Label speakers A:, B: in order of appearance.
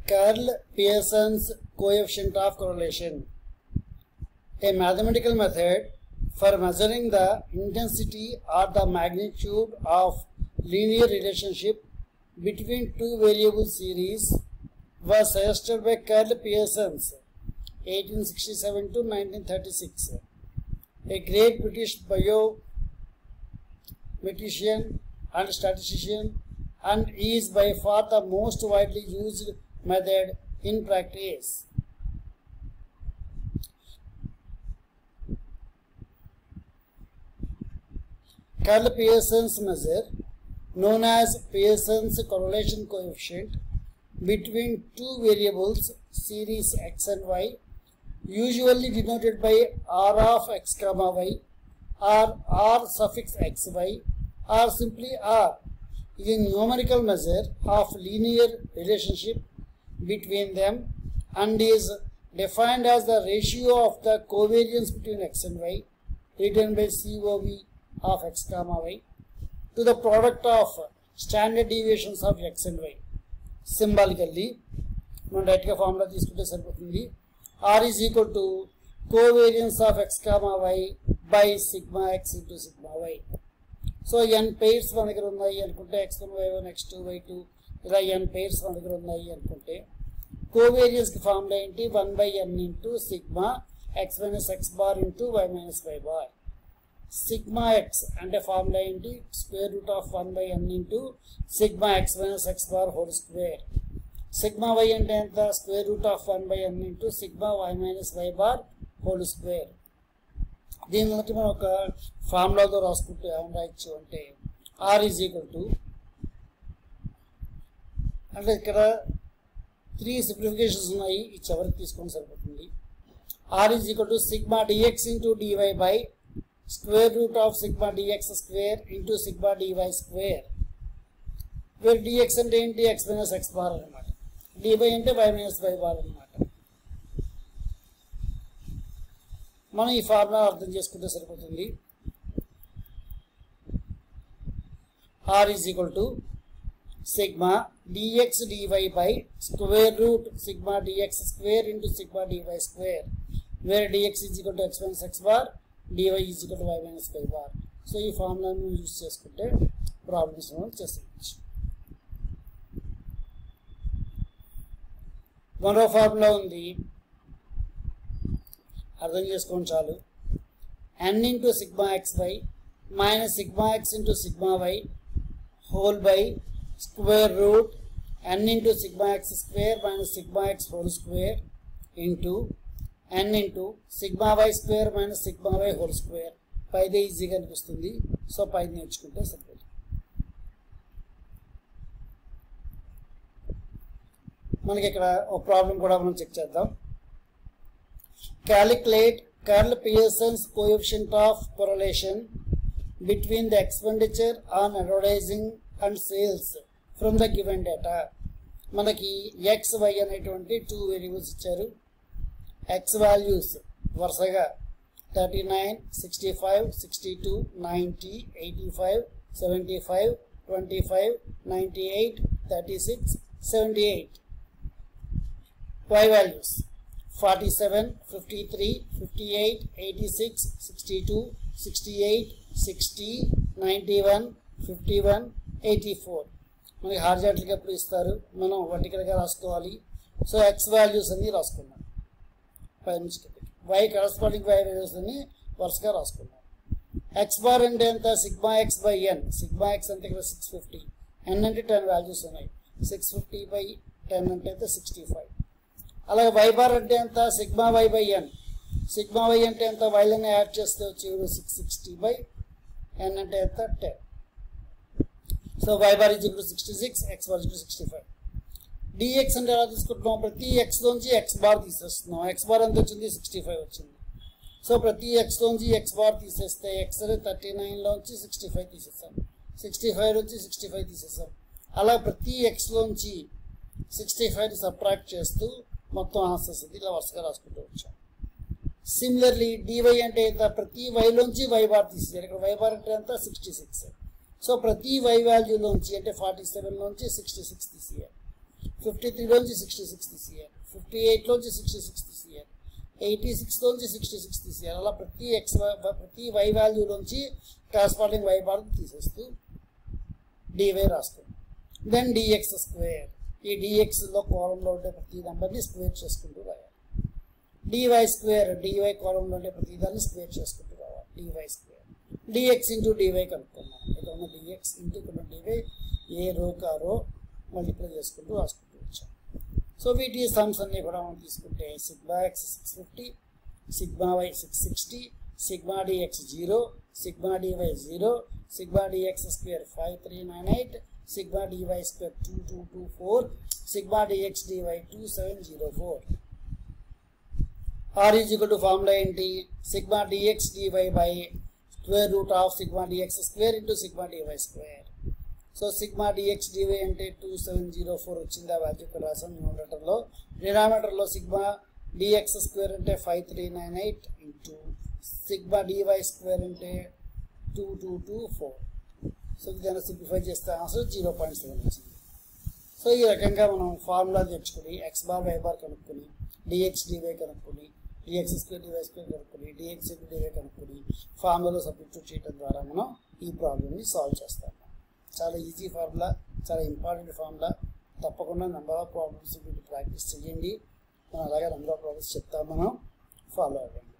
A: Karl Pearson's coefficient of correlation, a mathematical method for measuring the intensity or the magnitude of linear relationship between two variable series, was suggested by Karl Pearson 1867 to 1936, a great British biometrician and statistician, and is by far the most widely used method in practice. Karl Pearson's measure, known as Pearson's correlation coefficient between two variables series x and y, usually denoted by r of x comma y or r suffix xy or simply r, is a numerical measure of linear relationship between them and is defined as the ratio of the covariance between x and y, written by COV of x comma y, to the product of standard deviations of x and y. Symbolically, మనం డైరెక్ట్గా formula తీసుకుంటే సరిపోతుంది. R is equal to covariance of x comma y by sigma x into sigma y. So n pairs మన దగ్గర ఉన్నాయి అనుకుంటే x1 y1 x2 y2 ఇలా n pairs మన దగ్గర ఉన్నాయి అనుకుంటే కోవేరియన్స్ కి ఫార్ములా ఏంటి 1 by n into sigma x minus x bar into y minus y bar. Sigma x అంటే ఫార్ములా ఏంటి square root of 1 by n into sigma x minus x bar whole square. Sigma y అంటే ఎంత square root of 1 by n into sigma y minus y bar whole square. దీని బట్టి మనం ఒక ఫార్ములాతో రాసుకుంటే ఏమని రాయొచ్చు అంటే r is equal to, అంటే ఇక్కడ 3 simplifications ఉన్నాయి, ఈ చివరికి తీసుకొని సరిపోతుంది. r is equal to sigma dx into dy by square root of sigma dx square into sigma dy square, where dx అంటే ఏంటి x minus x bar అన్నమాట, dy అంటే y minus y bar అన్నమాట. మనం ఈ ఫార్ములా అర్థం చేసుకుంటే సరిపోతుంది. r is equal to sigma dx dy by square root sigma dx square into sigma dy square, where dx is equal to x minus x bar, dy is equal to y minus y bar. So ఈ ఫార్ములాను use చేసుకుంటే problems మనం చేసేయచ్చు. మరో formula ఉంది, అర్థం చేసుకోండి చాలు. n into sigma xy minus sigma x into sigma y whole by square root n into sigma x square minus sigma x whole square into n into sigma y square minus sigma y whole square. పైదే ఈజీగా అనిపిస్తుంది, so పైది నేర్చుకుంటే సరిపోతుంది. మనకి ఇక్కడ ఒక problem కూడా మనం చెక్ చేద్దాం. Calculate Karl Pearson's coefficient of correlation between the expenditure on advertising and sales from the given data. మనకి x, y అనేటువంటి 2 వేరియబుల్స్ ఇచ్చారు. x వాల్యూస్ వరుసగా 39, 65, 62, 90, 85, 75, 25, 98, 36, 78. y values 47, 53, 58, 86, 62, 68, 60, 91, 51, 84. మనకి హారిజాంటల్గా ఎప్పుడు ఇస్తారు, మనం వర్టికల్గా రాసుకోవాలి. సో ఎక్స్ వాల్యూస్ అన్ని రాసుకున్నాం, y కరస్పాండింగ్ y వాల్యూస్ అన్ని వరుసగా రాసుకున్నాం. ఎక్స్ బార్ అంటే ఎంత sigma x by n, sigma x అంటే ఇక్కడ 650, n అంటే 10 వాల్యూస్ ఉన్నాయి, 650 by 10 అంటే ఎంత 65. అలాగే y బార్ అంటే ఎంత sigma y by n, sigma y అంటే ఎంత వైలని యాడ్ చేస్తే వచ్చి 660 by n అంటే ఎంత 10. So y bar is equal to 66, x bar is equal to 65. dx అంటే ఎలా తీసుకుంటున్నాం, ప్రతి x లోంచి x బార్ తీసేస్తున్నాం. x బార్ ఎంత వచ్చింది 65 వచ్చింది. సో ప్రతి x లోంచి x బార్ తీసేస్తే x అనే 39 లోంచి 65 తీసేస్తాం, 65 నుంచి 65 తీసేస్తాం. అలా ప్రతి x లోంచి 65 సబ్ట్రాక్ట్ చేస్తూ మొత్తం ఆన్సర్స్ ఇలా వరుసగా రాసుకుంటూ వచ్చాం. సిమిలర్లీ dy అంటే ఎంత ప్రతి y లోంచి y బార్ తీసేయాలి. ఇక్కడ y బార్ అంటే ఎంత 66. సో ప్రతి y వాల్యూలోంచి అంటే 47 లోంచి 66 తీసేయాలి. 53 లోంచి 66 తీసేయాలి, 58 లోంచి 66 తీసేయాలి, 86 లోంచి 66 తీసేయాలి. అలా ప్రతి y వాల్యూలోంచి కరస్పాండింగ్ y బార్ తీసేస్తూ dy రాస్తాం. దెన్ dx స్క్వేర్, ఈ dx లో కాలంలో ఉండే ప్రతి నెంబర్ని స్క్వేర్ చేసుకుంటూ రాయాలి. dy స్క్వేర్, dy కాలంలో ఉండే ప్రతి దాన్ని స్క్వేర్ చేసుకుంటూ రావాలి. dy square, dx into dy కనుక్కున్నాం. ఇక్కడ ఉన్న dx ఇంటూ ఇక్కడ ఉన్న dy ఏ రోకి ఆ రో మల్టిప్లై చేసుకుంటూ రాసుకుంటూ వచ్చాం. సో వీటి సమ్స్ అన్ని కూడా మనం తీసుకుంటే sigma x 650, sigma y 660, sigma dx 0, sigma dy 0, sigma dx square 5398, sigma dy square 2224, sigma dx dy 2704. R is equal to formula ఏంటి? Sigma dx dy by square root of sigma dx square into sigma dy square. So sigma dx dy అంటే 2704 వచ్చింది. ఆ value ఇక్కడ రాసాం న్యూమరేటర్లో. డినామినేటర్లో sigma dx square అంటే 5398 into sigma dy square అంటే 2224. So దీన్ని సింప్లిఫై చేస్తే ఆన్సర్ 0.7 వచ్చింది. సో ఈ రకంగా మనం ఫార్ములా తెచ్చుకొని ఎక్స్ బార్ వై బార్ కనుక్కొని dx dy కనుక్కొని dx స్క్వేర్ dy స్క్వేర్ కనుక్కొని dx ఇంటూ dy కనుక్కొని ఫార్ములాలో సబ్స్టిట్యూట్ చేయడం ద్వారా మనం ఈ ప్రాబ్లమ్ని సాల్వ్ చేస్తాము. చాలా ఈజీ ఫార్ములా, చాలా ఇంపార్టెంట్ ఫార్ములా. తప్పకుండా నెంబర్ ఆఫ్ ప్రాబ్లమ్స్ వీటి ప్రాక్టీస్ చేయండి. మనం అలాగే నెంబర్ ఆఫ్ ప్రాబ్లమ్స్ చెప్తాం, మనం ఫాలో అవ్వండి.